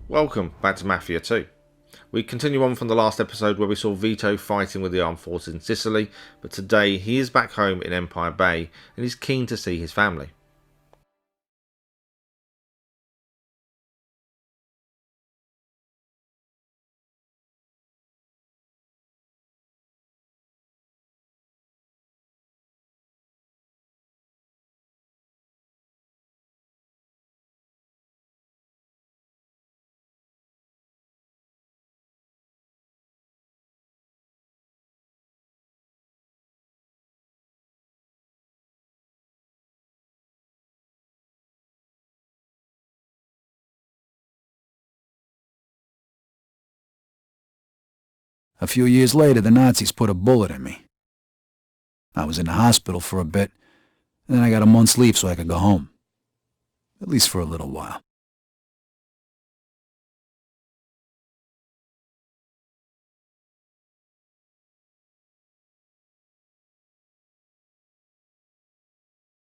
Welcome back to Mafia 2. We continue on from the last episode where we saw Vito fighting with the armed forces in Sicily, but today he is back home in Empire Bay and he's keen to see his family. A few years later, the Nazis put a bullet in me. I was in the hospital for a bit, and then I got a month's leave so I could go home. At least for a little while.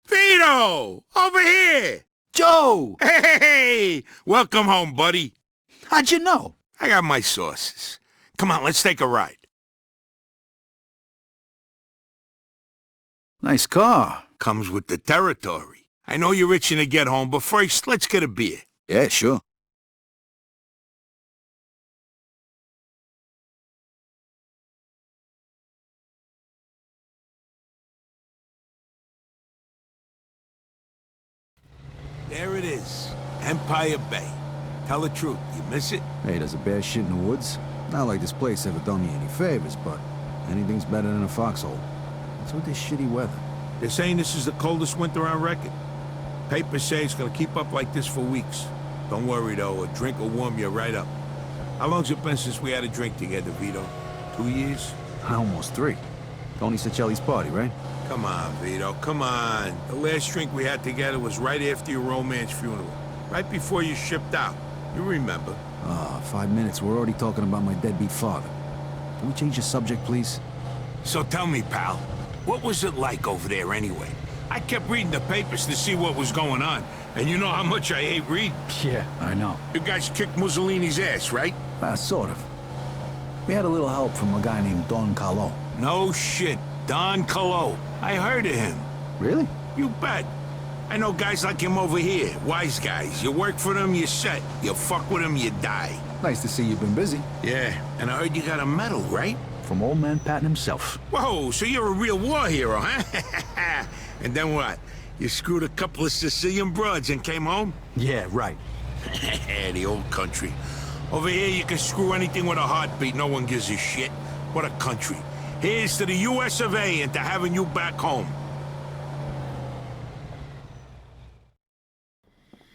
Vito! Over here! Joe! Hey! Welcome home, buddy. How'd you know? I got my sources. Come on, let's take a ride. Nice car. Comes with the territory. I know you're itching to get home, but first, let's get a beer. Yeah, sure. There it is. Empire Bay. Tell the truth, you miss it? Hey, there's a bear shit in the woods. Not like this place ever done me any favors, but anything's better than a foxhole. What's with this shitty weather? They're saying this is the coldest winter on record. Papers say it's gonna keep up like this for weeks. Don't worry, though. A drink will warm you right up. How long's it been since we had a drink together, Vito? 2 years? Almost 3. Tony Sicili's party, right? Come on, Vito, come on. The last drink we had together was right after your romance funeral. Right before you shipped out. You remember. 5 minutes. We're already talking about my deadbeat father. Can we change the subject, please? So tell me, pal, what was it like over there anyway? I kept reading the papers to see what was going on. And you know how much I hate reading. Yeah, I know. You guys kicked Mussolini's ass, right? Sort of. We had a little help from a guy named Don Carlo. No shit. Don Carlo. I heard of him. Really? You bet. I know guys like him over here. Wise guys. You work for them, you're set. You fuck with them, you die. Nice to see you've been busy. Yeah, and I heard you got a medal, right? From old man Patton himself. Whoa, so you're a real war hero, huh? And then what? You screwed a couple of Sicilian broads and came home? Yeah, right. The old country. Over here, you can screw anything with a heartbeat. No one gives a shit. What a country. Here's to the US of A and to having you back home.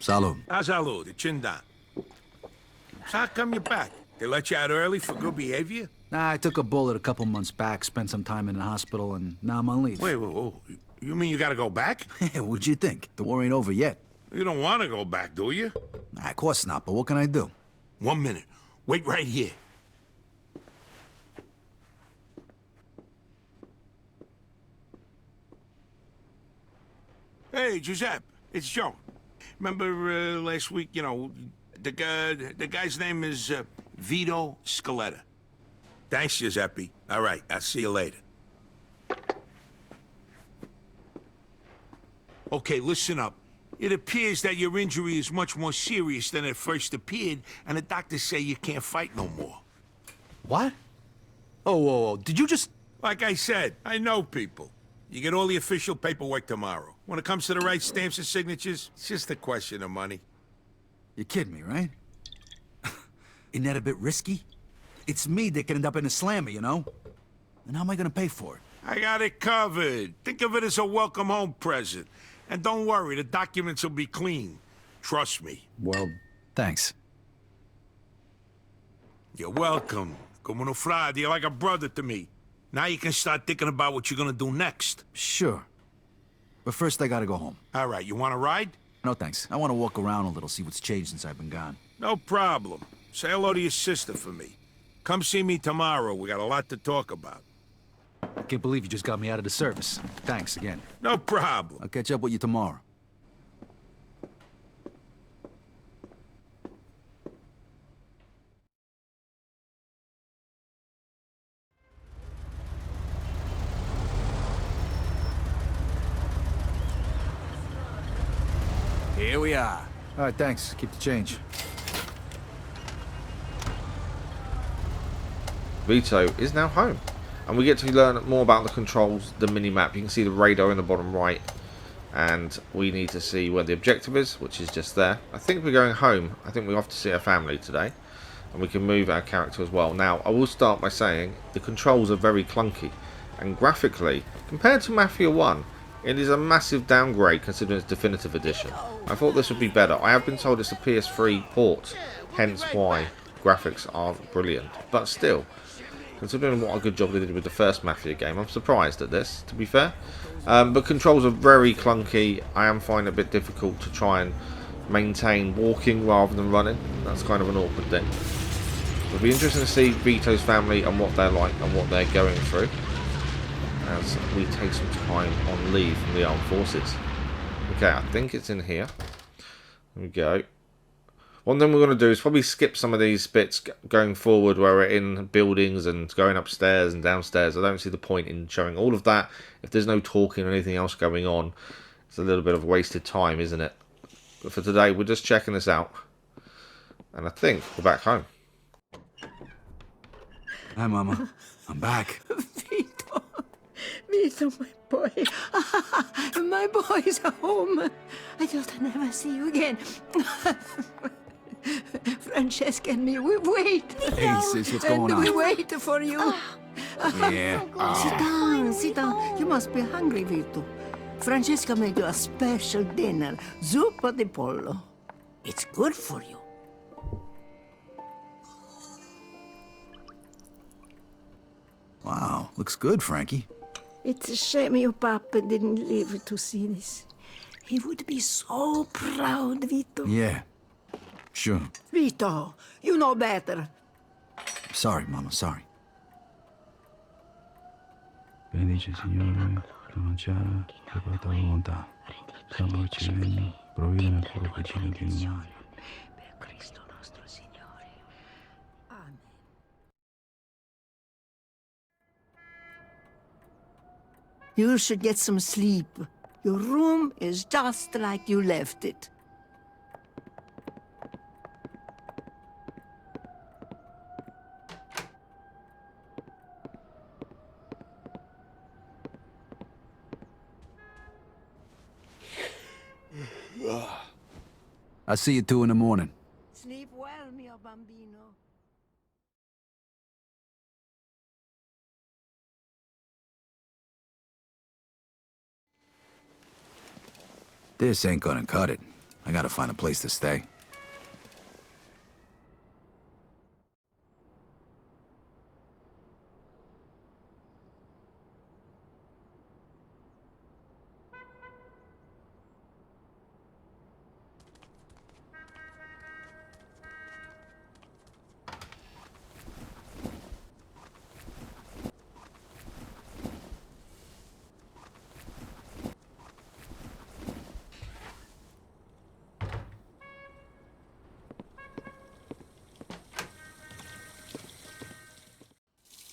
Salud. Salud, chin down. So how come you're back? They let you out early for good behavior? Nah, I took a bullet a couple months back, spent some time in the hospital, and now I'm on leave. Wait, you mean you gotta go back? What'd you think? The war ain't over yet. You don't want to go back, do you? Nah, of course not, but what can I do? 1 minute. Wait right here. Hey, Giuseppe, it's Joe. Remember last week, you know, the guy's name is Vito Scaletta. Thanks, Giuseppe. All right, I'll see you later. Okay, listen up. It appears that your injury is much more serious than it first appeared, and the doctors say you can't fight no more. What? Oh, whoa. Did you just... Like I said, I know people. You get all the official paperwork tomorrow. When it comes to the right stamps and signatures, it's just a question of money. You're kidding me, right? Isn't that a bit risky? It's me that can end up in a slammer, you know? And how am I gonna pay for it? I got it covered. Think of it as a welcome home present. And don't worry, the documents will be clean. Trust me. Well, thanks. You're welcome. Como no frade, you're like a brother to me. Now you can start thinking about what you're gonna do next. Sure. But first I gotta go home. All right, you wanna ride? No thanks. I wanna walk around a little, see what's changed since I've been gone. No problem. Say hello to your sister for me. Come see me tomorrow. We got a lot to talk about. I can't believe you just got me out of the service. Thanks again. No problem. I'll catch up with you tomorrow. Here we are. All right, thanks. Keep the change. Vito is now home, and we get to learn more about the controls, the mini-map. You can see the radar in the bottom right, and we need to see where the objective is, which is just there. I think we're going home. I think we're off to see our family today, and we can move our character as well. Now, I will start by saying the controls are very clunky, and graphically, compared to Mafia 1, it is a massive downgrade considering its definitive edition. I thought this would be better. I have been told it's a PS3 port, hence why graphics aren't brilliant, but still, considering what a good job they did with the first Mafia game, I'm surprised at this, to be fair. But controls are very clunky. I am finding it a bit difficult to try and maintain walking rather than running. That's kind of an awkward thing. It'll be interesting to see Vito's family and what they're like and what they're going through as we take some time on leave from the armed forces. Okay, I think it's in here. There we go. One thing we're going to do is probably skip some of these bits going forward where we're in buildings and going upstairs and downstairs. I don't see the point in showing all of that if there's no talking or anything else going on. It's a little bit of wasted time, isn't it? But for today, we're just checking this out. And I think we're back home. Hi, Mama. I'm back. Vito. Vito, my boy. My boy's home. I thought I'd never see you again. Francesca and me, we wait. Hey, sis, what's going We on? wait for you. Yeah. Sit down. You must be hungry, Vito. Francesca made you a special dinner, zuppa di pollo. It's good for you. Wow, looks good, Frankie. It's a shame your papa didn't live to see this. He would be so proud, Vito. Yeah, sure. Vito, you know better. Sorry, Mama, sorry. Bendice Signore, la mangiare, per la tua volontà. Salvaci regno, provvidere per lo vicino che non hai. Per Cristo nostro Signore. Amen. You should get some sleep. Your room is just like you left it. I'll see you 2 in the morning. Sleep well, mio bambino. This ain't gonna cut it. I gotta find a place to stay.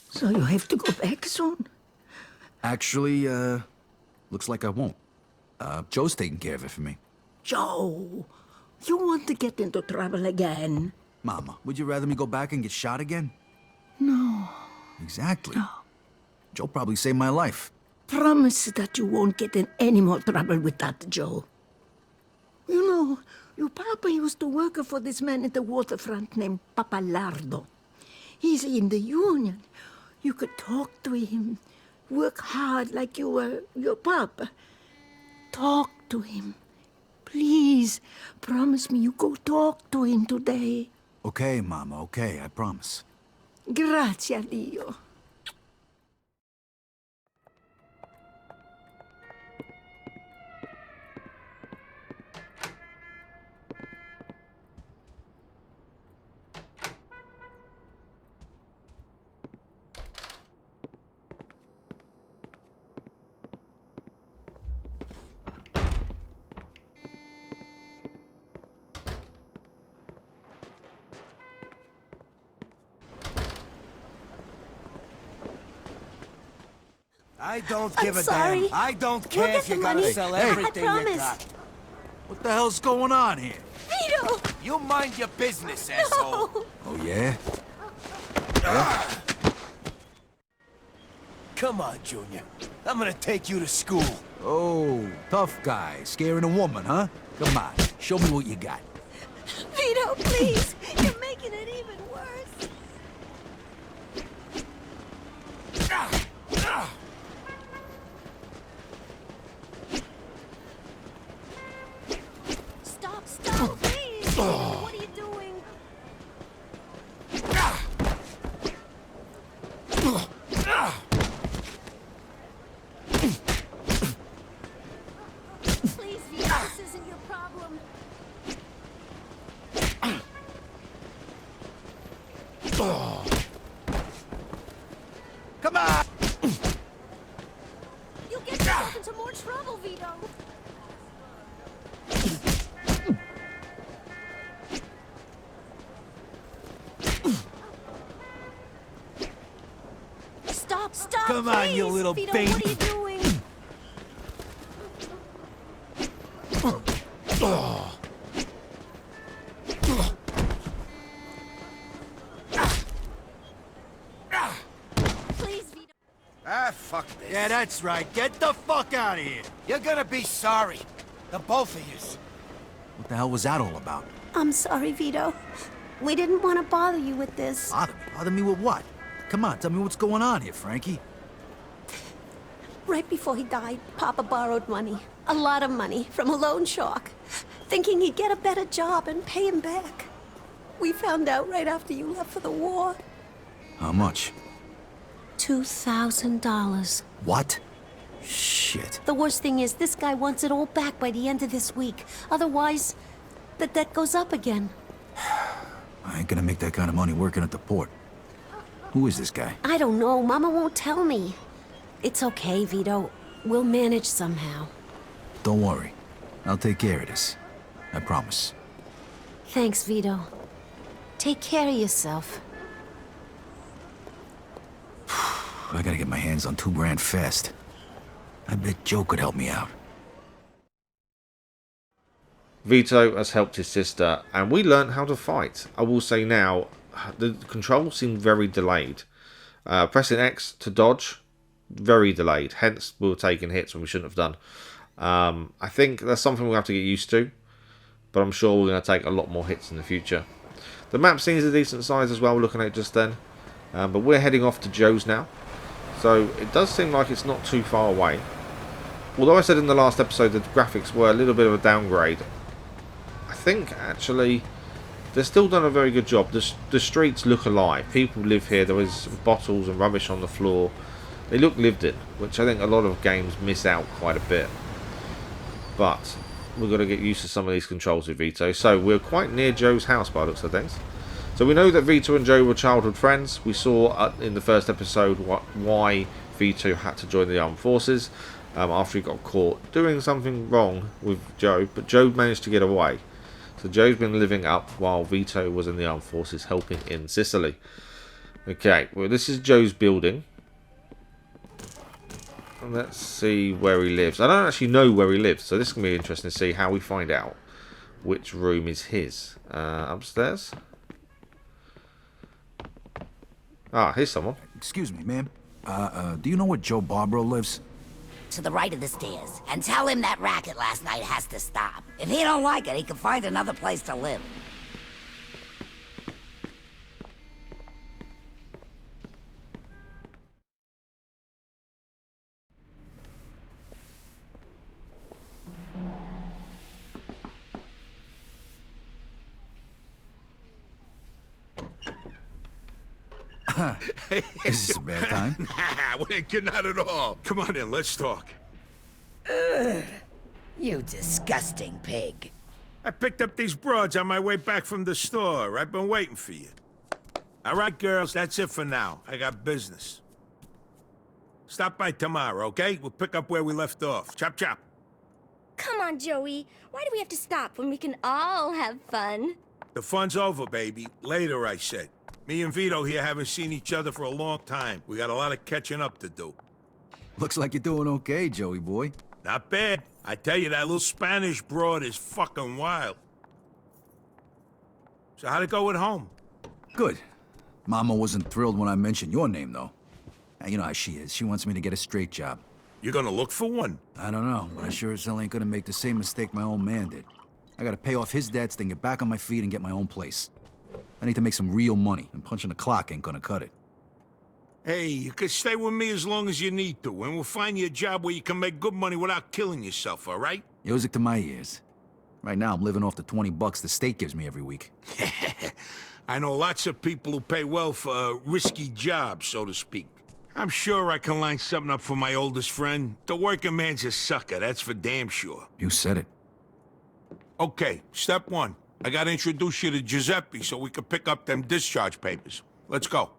So you have to go back soon? Actually, looks like I won't. Joe's taking care of it for me. Joe, you want to get into trouble again? Mama, would you rather me go back and get shot again? No. Exactly. No. Joe probably saved my life. Promise that you won't get in any more trouble with that, Joe. You know, your papa used to work for this man at the waterfront named Papalardo. He's in the union. You could talk to him, work hard like you were your papa. Talk to him. Please, promise me you go talk to him today. Okay, Mama, okay, I promise. Grazie a Dio. I don't I'm give a sorry. damn. I don't We'll care get if you the gotta money. sell I everything you promise. got. What the hell's going on here? Vito! You mind your business, asshole. Oh, yeah? Come on, Junior. I'm gonna take you to school. Oh, tough guy. Scaring a woman, huh? Come on, show me what you got. Vito, please! You're making it even worse! Stop, please! What are you doing? Please, Vito, this isn't your problem. Come on! You'll get yourself into more trouble, Vito. Stop, Come on, you please. little Vito, baby. what are you doing? Please, Vito. Ah, fuck this. Yeah, that's right. Get the fuck out of here. You're gonna be sorry. The both of yous. What the hell was that all about? I'm sorry, Vito. We didn't want to bother you with this. Bother me? Bother me with what? Come on, tell me what's going on here, Frankie. Right before he died, Papa borrowed money. A lot of money from a loan shark, thinking he'd get a better job and pay him back. We found out right after you left for the war. How much? $2,000. What? Shit. The worst thing is, this guy wants it all back by the end of this week. Otherwise, the debt goes up again. I ain't gonna make that kind of money working at the port. Who is this guy? I don't know. Mama won't tell me. It's okay, Vito. We'll manage somehow. Don't worry. I'll take care of this. I promise. Thanks, Vito. Take care of yourself. I gotta get my hands on $2 grand fast. I bet Joe could help me out. Vito has helped his sister, and we learned how to fight. I will say now, the controls seem very delayed. Pressing X to dodge, very delayed. Hence, we were taking hits when we shouldn't have done. I think that's something we'll have to get used to, but I'm sure we're going to take a lot more hits in the future. The map seems a decent size as well, looking at it just then. But we're heading off to Joe's now, so it does seem like it's not too far away. Although I said in the last episode that the graphics were a little bit of a downgrade, I think actually they've still done a very good job. The streets look alive. People live here. There is bottles and rubbish on the floor. They look lived in, which I think a lot of games miss out quite a bit. But we've got to get used to some of these controls with Vito. So we're quite near Joe's house by the looks of things. So we know that Vito and Joe were childhood friends. We saw in the first episode why Vito had to join the armed forces after he got caught doing something wrong with Joe. But Joe managed to get away. So Joe's been living up while Vito was in the armed forces helping in Sicily. Okay, well this is Joe's building. And let's see where he lives. I don't actually know where he lives, so this is going to be interesting to see how we find out which room is his. Upstairs? Ah, here's someone. Excuse me, ma'am. Do you know where Joe Barbaro lives? To the right of the stairs, and tell him that racket last night has to stop. If he don't like it, he can find another place to live. Is this a bad time? Not at all. Come on in, let's talk. You disgusting pig. I picked up these broads on my way back from the store. I've been waiting for you. All right, girls, that's it for now. I got business. Stop by tomorrow, okay? We'll pick up where we left off. Chop, chop. Come on, Joey. Why do we have to stop when we can all have fun? The fun's over, baby. Later, I said. Me and Vito here haven't seen each other for a long time. We got a lot of catching up to do. Looks like you're doing okay, Joey boy. Not bad. I tell you, that little Spanish broad is fucking wild. So how'd it go at home? Good. Mama wasn't thrilled when I mentioned your name, though. You know how she is. She wants me to get a straight job. You gonna look for one? I don't know, but I sure as hell ain't gonna make the same mistake my old man did. I gotta pay off his debts, then get back on my feet and get my own place. I need to make some real money, and punching the clock ain't gonna cut it. Hey, you can stay with me as long as you need to, and we'll find you a job where you can make good money without killing yourself, all right? Music to my ears. Right now, I'm living off the $20 the state gives me every week. I know lots of people who pay well for a risky job, so to speak. I'm sure I can line something up for my oldest friend. The working man's a sucker, that's for damn sure. You said it. Okay, step one. I gotta introduce you to Giuseppe so we can pick up them discharge papers. Let's go.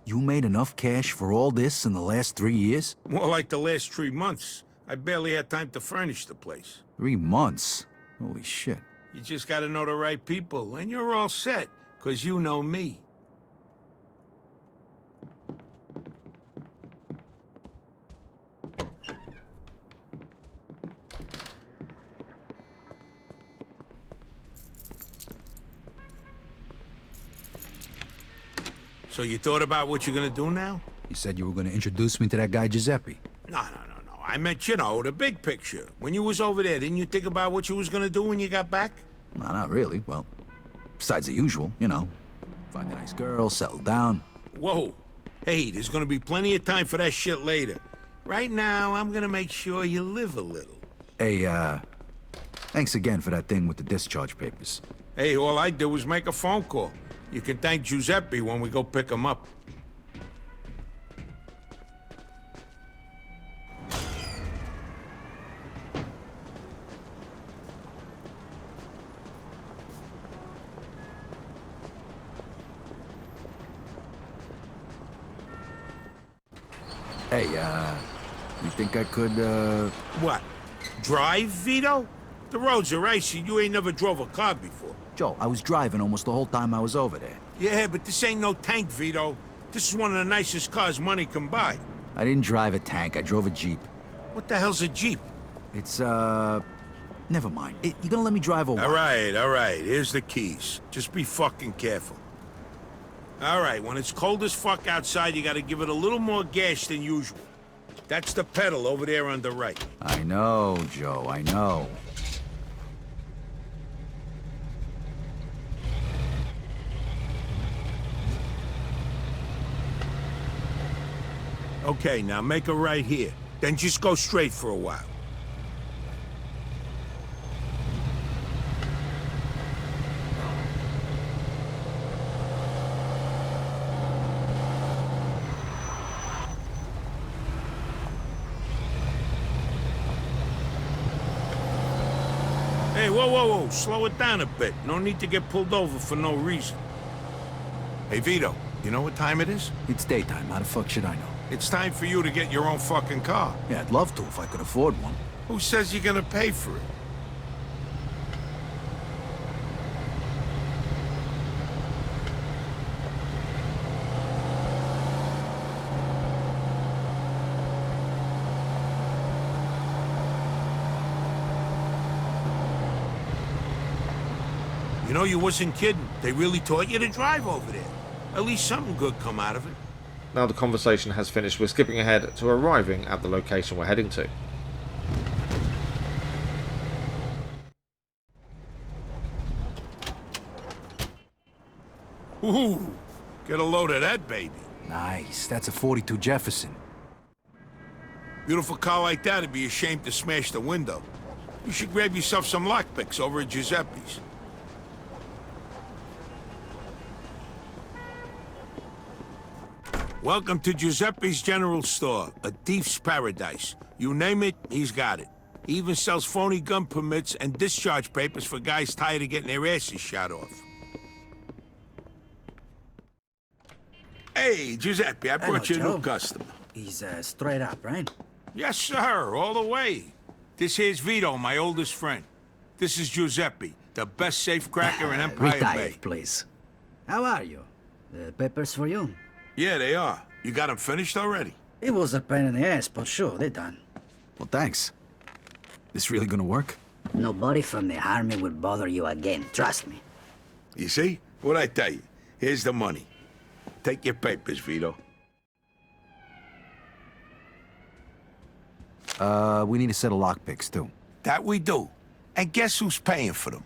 You made enough cash for all this in the last 3 years? More like the last 3 months. I barely had time to furnish the place. 3 months? Holy shit. You just gotta know the right people, and you're all set, 'cause you know me. So you thought about what you're gonna do now? You said you were gonna introduce me to that guy Giuseppe. No. I meant, you know, the big picture. When you was over there, didn't you think about what you was gonna do when you got back? No, not really. Well, besides the usual, you know. Find a nice girl, settle down. Whoa. Hey, there's gonna be plenty of time for that shit later. Right now, I'm gonna make sure you live a little. Hey, thanks again for that thing with the discharge papers. Hey, all I did was make a phone call. You can thank Giuseppe when we go pick him up. Hey, you think I could, What? Drive, Vito? The roads are icy. You ain't never drove a car before. Joe, I was driving almost the whole time I was over there. Yeah, but this ain't no tank, Vito. This is one of the nicest cars money can buy. I didn't drive a tank, I drove a Jeep. What the hell's a Jeep? It's, never mind. You gonna let me drive or what? All right. Here's the keys. Just be fucking careful. All right, when it's cold as fuck outside, you gotta give it a little more gas than usual. That's the pedal over there on the right. I know, Joe, I know. Okay, now make a right here. Then just go straight for a while. Hey, whoa. Slow it down a bit. No need to get pulled over for no reason. Hey, Vito, you know what time it is? It's daytime, how the fuck should I know? It's time for you to get your own fucking car. Yeah, I'd love to if I could afford one. Who says you're gonna pay for it? You know, you wasn't kidding. They really taught you to drive over there. At least something good come out of it. Now the conversation has finished, we're skipping ahead to arriving at the location we're heading to. Ooh, get a load of that baby. Nice, that's a 42 Jefferson. Beautiful car like that would be ashamed to smash the window. You should grab yourself some lockpicks over at Giuseppe's. Welcome to Giuseppe's General Store, a thief's paradise. You name it, he's got it. He even sells phony gun permits and discharge papers for guys tired of getting their asses shot off. Hey, Giuseppe, I brought you a new customer. He's straight up, right? Yes, sir, all the way. This here's Vito, my oldest friend. This is Giuseppe, the best safe cracker in Empire Bay. Retired, please. How are you? The papers for you? Yeah, they are. You got them finished already? It was a pain in the ass, but sure, they're done. Well, thanks. This really gonna work? Nobody from the army will bother you again, trust me. You see? What'd I tell you? Here's the money. Take your papers, Vito. We need a set of lockpicks, too. That we do. And guess who's paying for them?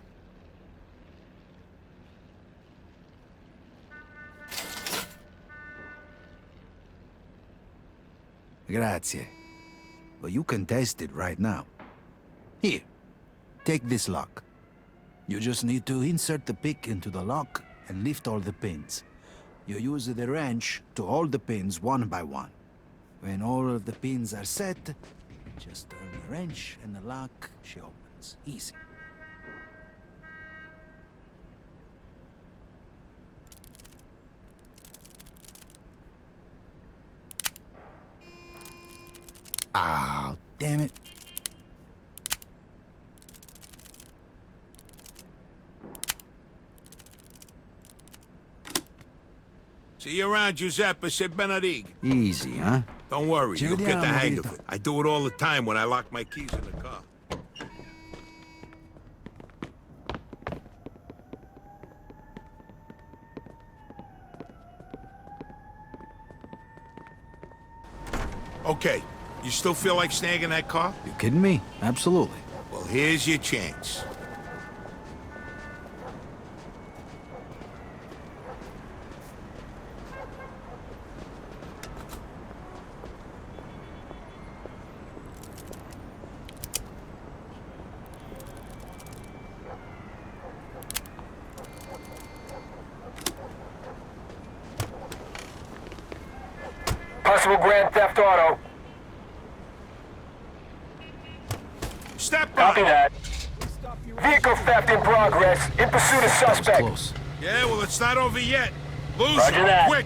Grazie. Well, you can test it right now. Here, take this lock. You just need to insert the pick into the lock and lift all the pins. You use the wrench to hold the pins one by one. When all of the pins are set, just turn the wrench and the lock, she opens. Easy. Ah, damn it. See you around, Giuseppe. Say Benedict. Easy, huh? Don't worry, you'll get the hang of Vito. it. I do it all the time when I lock my keys in the car. Okay, you still feel like snagging that car? You kidding me? Absolutely. Well, here's your chance. Possible grand theft auto. Step Copy on. that. Vehicle theft in progress. In pursuit of suspect. Close. Yeah, well, it's not over yet. Lose Roger it, that. quick.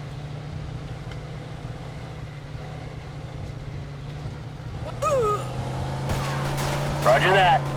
Roger that.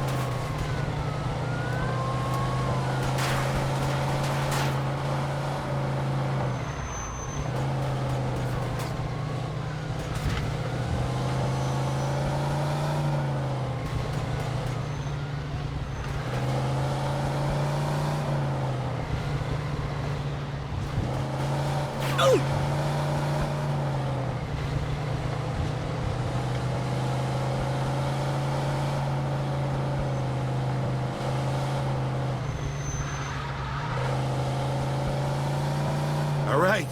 All right.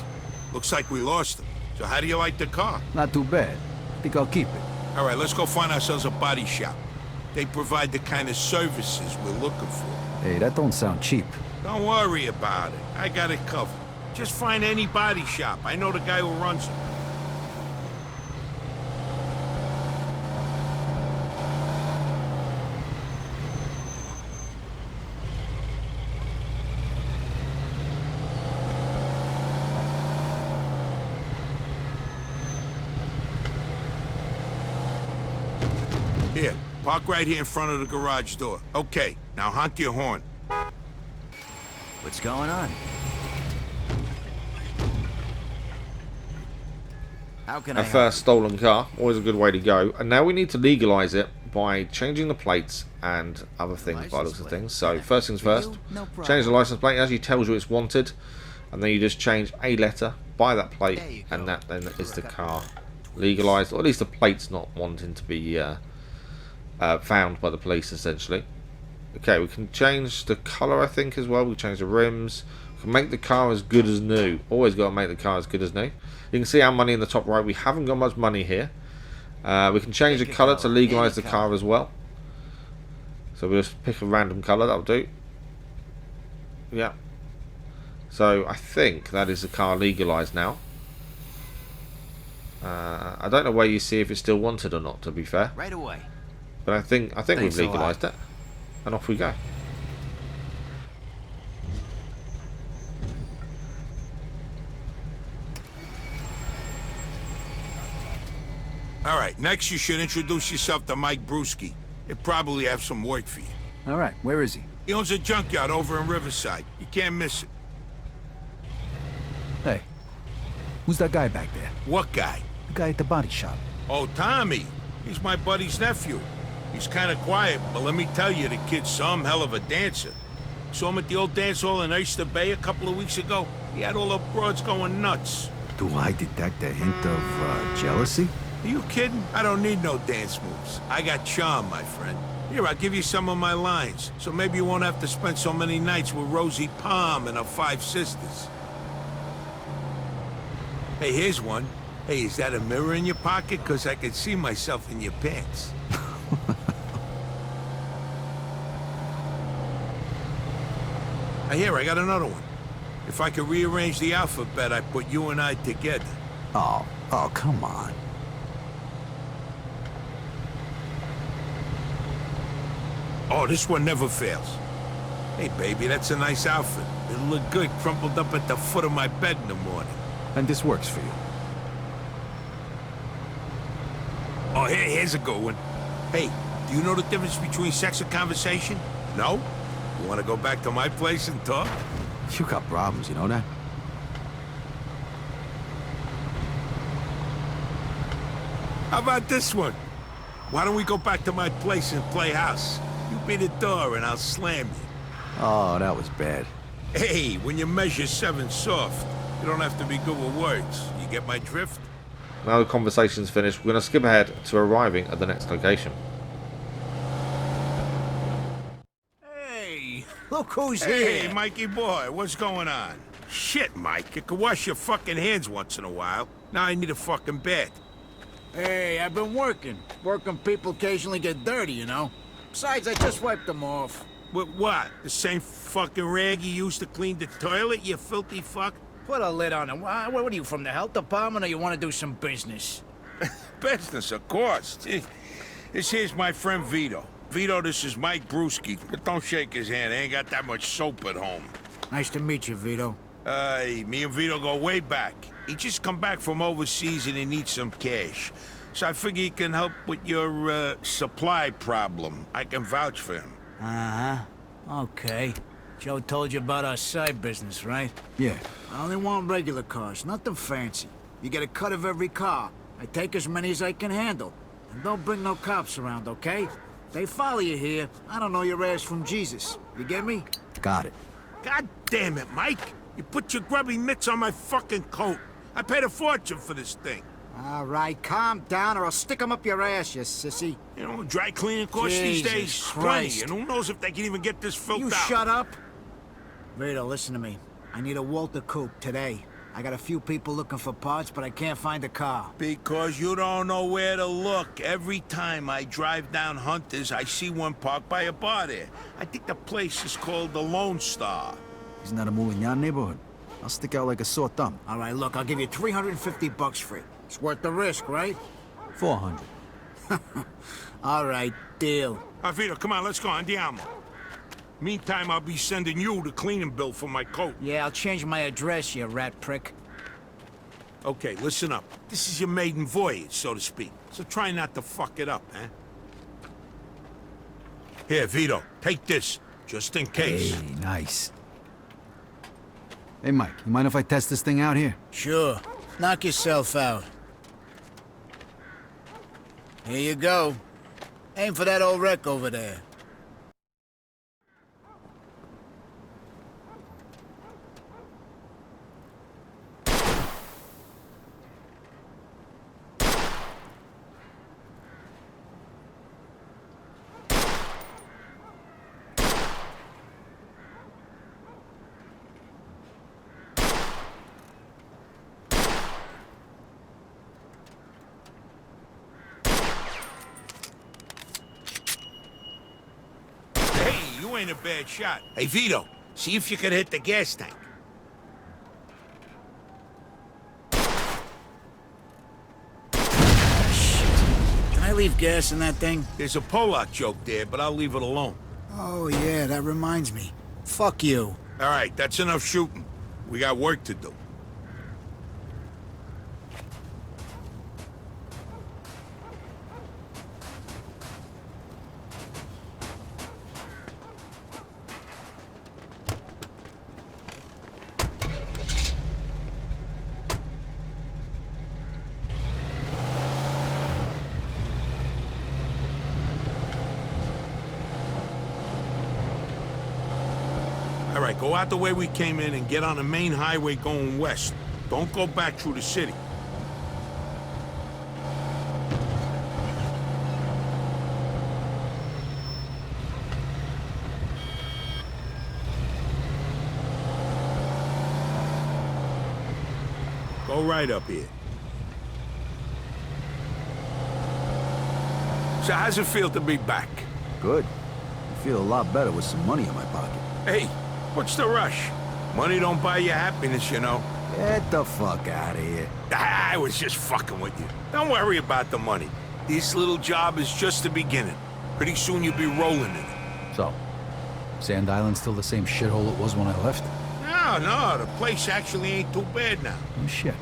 Looks like we lost him. So how do you like the car? Not too bad. Think I'll keep it. All right, let's go find ourselves a body shop. They provide the kind of services we're looking for. Hey, that don't sound cheap. Don't worry about it. I got it covered. Just find any body shop. I know the guy who runs it. Here, park right here in front of the garage door. Okay, now honk your horn. What's going on? How can A first stolen car, always a good way to go. And now we need to legalise it by changing the plates and other things by the looks of things. So first things first, change the license plate. It actually tells you it's wanted. And then you just change a letter by that plate, and that then is the car legalised. Or at least the plate's not wanting to be found by the police, essentially. Okay, we can change the colour, I think, as well. We can change the rims. We can make the car as good as new. Always got to make the car as good as new. You can see our money in the top right. We haven't got much money here. We can change the colour to legalise the car as well. So we'll just pick a random colour. That'll do. Yeah. So I think that is the car legalised now. I don't know where you see if it's still wanted or not, to be fair. Right away. But I think we've legalised it. And off we go. All right, next you should introduce yourself to Mike Bruski. He'll probably have some work for you. All right, where is he? He owns a junkyard over in Riverside. You can't miss it. Hey, Who's that guy back there? What guy? The guy at the body shop. Oh, Tommy. He's my buddy's nephew. He's kind of quiet, but let me tell you, the kid's some hell of a dancer. Saw him at the old dance hall in Oyster Bay a couple of weeks ago. He had all the broads going nuts. Do I detect a hint of jealousy? Are you kidding? I don't need no dance moves. I got charm, my friend. Here, I'll give you some of my lines, so maybe you won't have to spend so many nights with Rosie Palm and her 5 sisters. Hey, here's one. Hey, is that a mirror in your pocket? 'Cause I can see myself in your pants. Here, I got another one. If I could rearrange the alphabet, I'd put you and I together. Oh, come on. Oh, this one never fails. Hey, baby, that's a nice outfit. It'll look good crumpled up at the foot of my bed in the morning. And this works for you. Oh, here's a good one. Hey, do you know the difference between sex and conversation? No? You want to go back to my place and talk? You got problems, you know that? How about this one? Why don't we go back to my place and play house? You be the door and I'll slam you. Oh, that was bad. Hey, when you measure 7 soft, you don't have to be good with words. You get my drift? Now the conversation's finished, we're going to skip ahead to arriving at the next location. Hey, look who's Hey, here. Mikey boy, what's going on? Shit, Mike, you can wash your fucking hands once in a while. Now I need a fucking bed. Hey, I've been working. Working people occasionally get dirty, you know? Besides, I just wiped them off. With what? The same fucking rag you used to clean the toilet, you filthy fuck? Put a lid on it. What are you, from the health department, or you want to do some business? Business, of course. This here's my friend Vito. Vito, this is Mike Bruski. But don't shake his hand, I ain't got that much soap at home. Nice to meet you, Vito. Me and Vito go way back. He just come back from overseas and he needs some cash. So I figure he can help with your, supply problem. I can vouch for him. Uh-huh. Okay. Joe told you about our side business, right? Yeah. I only want regular cars, nothing fancy. You get a cut of every car. I take as many as I can handle. And don't bring no cops around, okay? They follow you here. I don't know your ass from Jesus. You get me? Got it. God damn it, Mike! You put your grubby mitts on my fucking coat. I paid a fortune for this thing. All right, calm down or I'll stick 'em up your ass, you sissy. You know, dry cleaning costs these Jesus days Christ. plenty, and who knows if they can even get this filled You out. shut up. Vito, listen to me. I need a Walter coupe today. I got a few people looking for parts, but I can't find a car. Because you don't know where to look. Every time I drive down Hunters, I see one parked by a bar there. I think the place is called the Lone Star. Isn't that a Moulignan neighborhood? I'll stick out like a sore thumb. All right, look, I'll give you $350 for it. It's worth the risk, right? 400. All right, deal. Vito, come on, let's go. Andiamo. Meantime, I'll be sending you the cleaning bill for my coat. Yeah, I'll change my address, you rat prick. Okay, listen up. This is your maiden voyage, so to speak. So try not to fuck it up, eh? Here, Vito, take this, just in case. Hey, nice. Hey, Mike, you mind if I test this thing out here? Sure. Knock yourself out. Here you go. Aim for that old wreck over there. You ain't a bad shot. Hey, Vito, see if you can hit the gas tank. Can I leave gas in that thing? There's a Polak joke there, but I'll leave it alone. Oh, yeah, that reminds me. Fuck you. All right, that's enough shooting. We got work to do. Go out the way we came in and get on the main highway going west. Don't go back through the city. Go right up here. So how's it feel to be back? Good. I feel a lot better with some money in my pocket. Hey, what's the rush? Money don't buy you happiness, you know. Get the fuck out of here. I was just fucking with you. Don't worry about the money. This little job is just the beginning. Pretty soon you'll be rolling in it. So, Sand Island's still the same shithole it was when I left? No, the place actually ain't too bad now. Oh shit.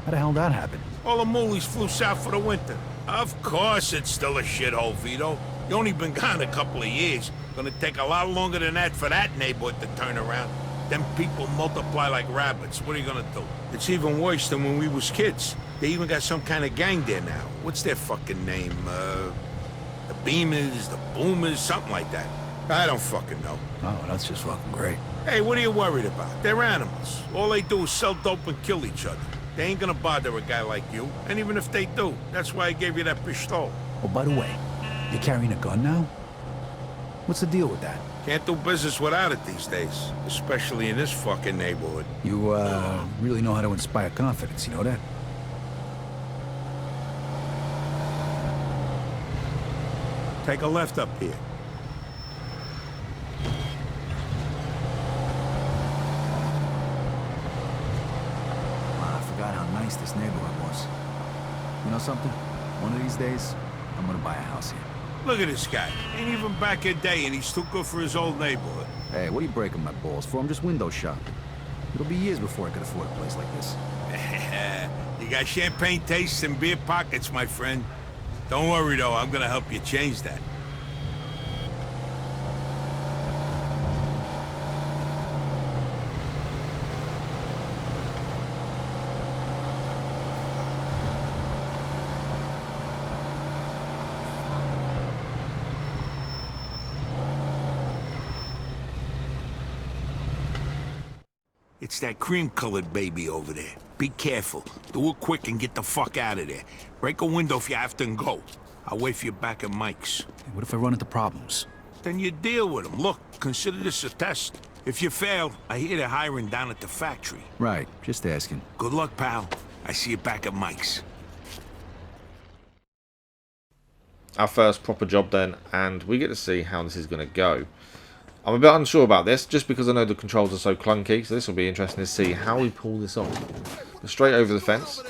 How the hell did that happen? All the moolies flew south for the winter. Of course it's still a shithole, Vito. You only been gone a couple of years. Gonna take a lot longer than that for that neighborhood to turn around. Them people multiply like rabbits. What are you gonna do? It's even worse than when we was kids. They even got some kind of gang there now. What's their fucking name? The Beamers, the Boomers, something like that. I don't fucking know. Oh, that's just fucking great. Hey, what are you worried about? They're animals. All they do is sell dope and kill each other. They ain't gonna bother a guy like you. And even if they do, that's why I gave you that pistol. Oh, by the way, you're carrying a gun now? What's the deal with that? Can't do business without it these days. Especially in this fucking neighborhood. You, really know how to inspire confidence, you know that? Take a left up here. I forgot how nice this neighborhood was. You know something? One of these days, I'm gonna buy a house here. Look at this guy. Ain't even back a day and he's too good for his old neighborhood. Hey, what are you breaking my balls for? I'm just window shopping. It'll be years before I could afford a place like this. You got champagne tastes and beer pockets, my friend. Don't worry, though. I'm gonna help you change that. It's that cream-colored baby over there. Be careful. Do it quick and get the fuck out of there. Break a window if you have to and go. I'll wait for you back at Mike's. Hey, what if I run into problems? Then you deal with them. Look, consider this a test. If you fail, I hear they're hiring down at the factory. Right, just asking. Good luck, pal. I see you back at Mike's. Our first proper job then, and we get to see how this is going to go. I'm a bit unsure about this, just because I know the controls are so clunky, so this will be interesting to see how we pull this off. Go straight over the fence.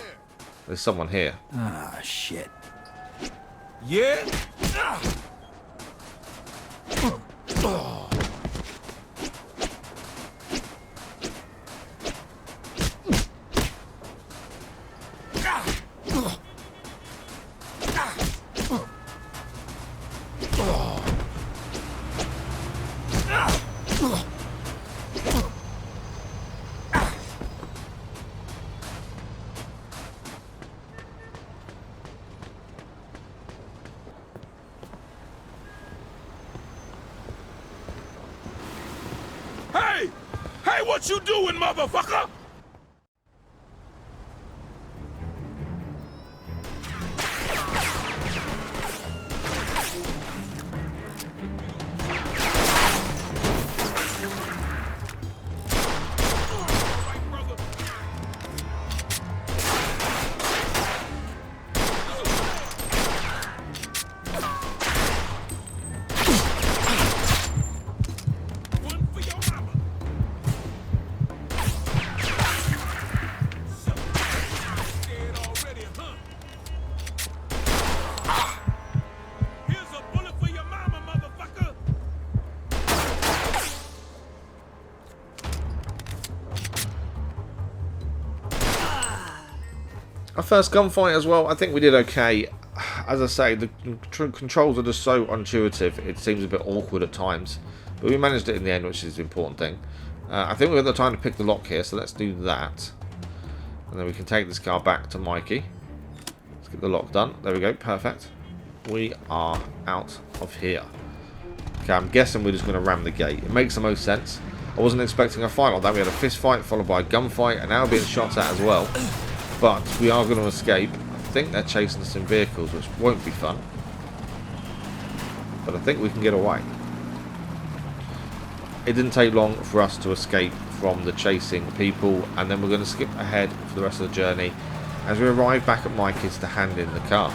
There's someone here. Ah, shit. Yeah? Hey, what you doing, motherfucker? Our first gunfight as well, I think we did okay. As I say, the controls are just so intuitive, it seems a bit awkward at times. But we managed it in the end, which is the important thing. I think we've got the time to pick the lock here, so let's do that. And then we can take this car back to Mikey. Let's get the lock done. There we go, perfect. We are out of here. Okay, I'm guessing we're just going to ram the gate. It makes the most sense. I wasn't expecting a fight like that. We had a fist fight followed by a gunfight, and now we're being shot at as well. But we are going to escape. I think they're chasing us in vehicles, which won't be fun. But I think we can get away. It didn't take long for us to escape from the chasing people, and then we're going to skip ahead for the rest of the journey as we arrive back at Mikey's to hand in the car.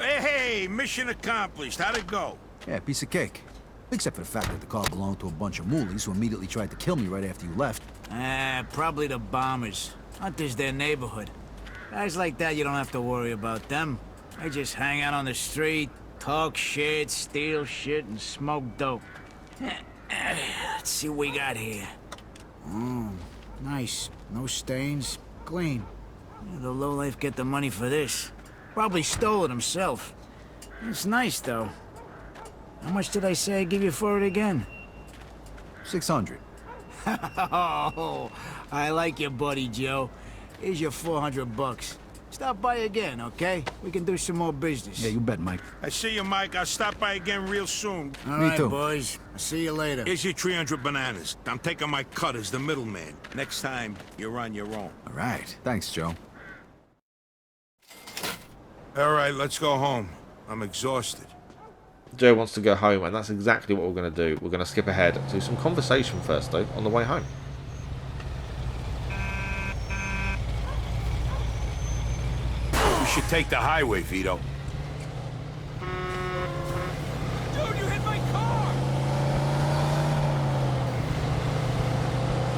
Hey, mission accomplished. How'd it go? Yeah, piece of cake. Except for the fact that the car belonged to a bunch of moolies who immediately tried to kill me right after you left. Probably the bombers. Hunter's their neighborhood. Guys like that, you don't have to worry about them. They just hang out on the street, talk shit, steal shit, and smoke dope. Let's see what we got here. Oh, nice. No stains. Clean. The lowlife get the money for this. Probably stole it himself. It's nice, though. How much did I say I'd give you for it again? 600. Oh, I like your buddy, Joe. Here's your 400 bucks. Stop by again, okay? We can do some more business. Yeah, you bet, Mike. I see you, Mike. I'll stop by again real soon. All Me right, too. boys. I'll see you later. Here's your 300 bananas. I'm taking my cut as the middleman. Next time, you're on your own. All right. Thanks, Joe. All right, let's go home. I'm exhausted. Joe wants to go home, and that's exactly what we're going to do. We're going to skip ahead to some conversation first, though, on the way home. We should take the highway, Vito. Dude, you hit my car!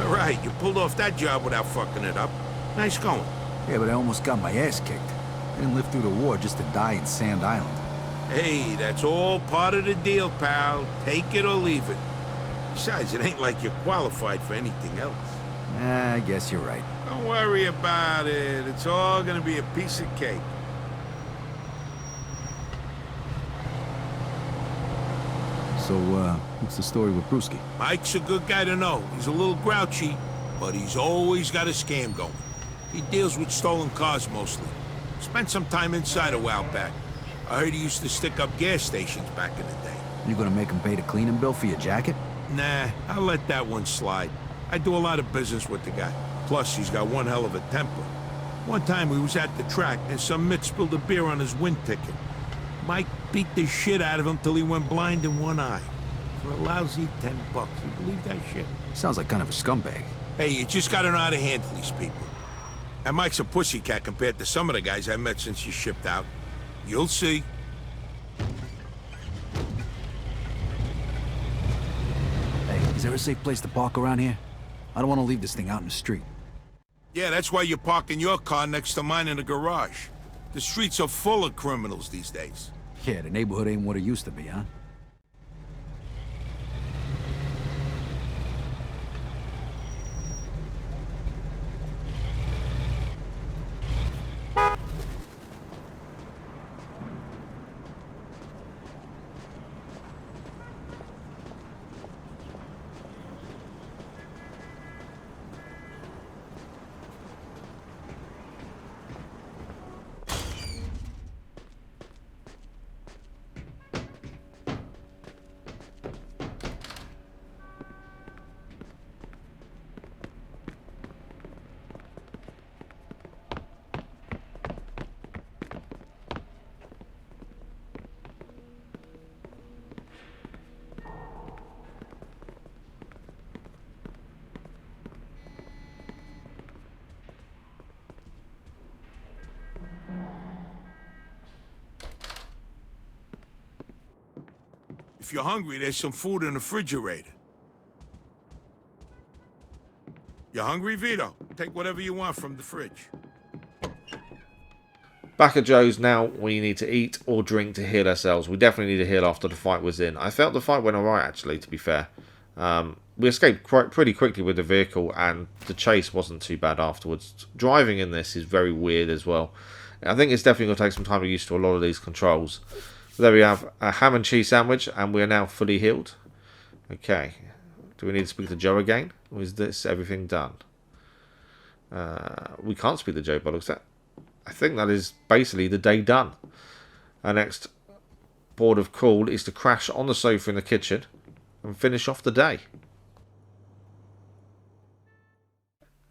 All right, you pulled off that job without fucking it up. Nice going. Yeah, but I almost got my ass kicked. I didn't live through the war just to die in Sand Island. Hey, that's all part of the deal, pal. Take it or leave it. Besides, it ain't like you're qualified for anything else. I guess you're right. Don't worry about it. It's all gonna be a piece of cake. So, what's the story with Bruski? Mike's a good guy to know. He's a little grouchy, but he's always got a scam going. He deals with stolen cars mostly. Spent some time inside a while back. I heard he used to stick up gas stations back in the day. You gonna make him pay the cleaning bill for your jacket? Nah, I'll let that one slide. I do a lot of business with the guy. Plus, he's got one hell of a temper. One time we was at the track and some mitt spilled a beer on his wind ticket. Mike beat the shit out of him till he went blind in one eye. For a lousy $10. You believe that shit? Sounds like kind of a scumbag. Hey, you just gotta know how to handle these people. And Mike's a pussycat compared to some of the guys I met since you shipped out. You'll see. Hey, is there a safe place to park around here? I don't want to leave this thing out in the street. Yeah, that's why you're parking your car next to mine in the garage. The streets are full of criminals these days. Yeah, the neighborhood ain't what it used to be, huh? If you're hungry, there's some food in the refrigerator. You hungry, Vito? Take whatever you want from the fridge. Back at Joe's now, we need to eat or drink to heal ourselves. We definitely need to heal after the fight was in. I felt the fight went alright, actually, to be fair. We escaped pretty quickly with the vehicle, and the chase wasn't too bad afterwards. Driving in this is very weird as well. I think it's definitely going to take some time to get used to a lot of these controls. There we have a ham and cheese sandwich, and we are now fully healed. Okay. Do we need to speak to Joe again? Or is this everything done? We can't speak to Joe Bollocks. I think that is basically the day done. Our next board of call is to crash on the sofa in the kitchen and finish off the day.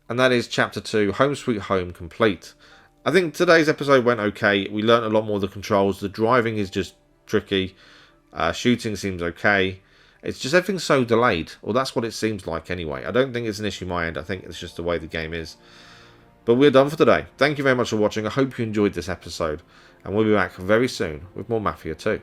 And that is Chapter 2, Home Sweet Home, complete. I think today's episode went okay. We learned a lot more of the controls. The driving is just tricky. Shooting seems okay. It's just everything's so delayed. Well, that's what it seems like anyway. I don't think it's an issue my end. I think it's just the way the game is. But we're done for today. Thank you very much for watching. I hope you enjoyed this episode. And we'll be back very soon with more Mafia 2.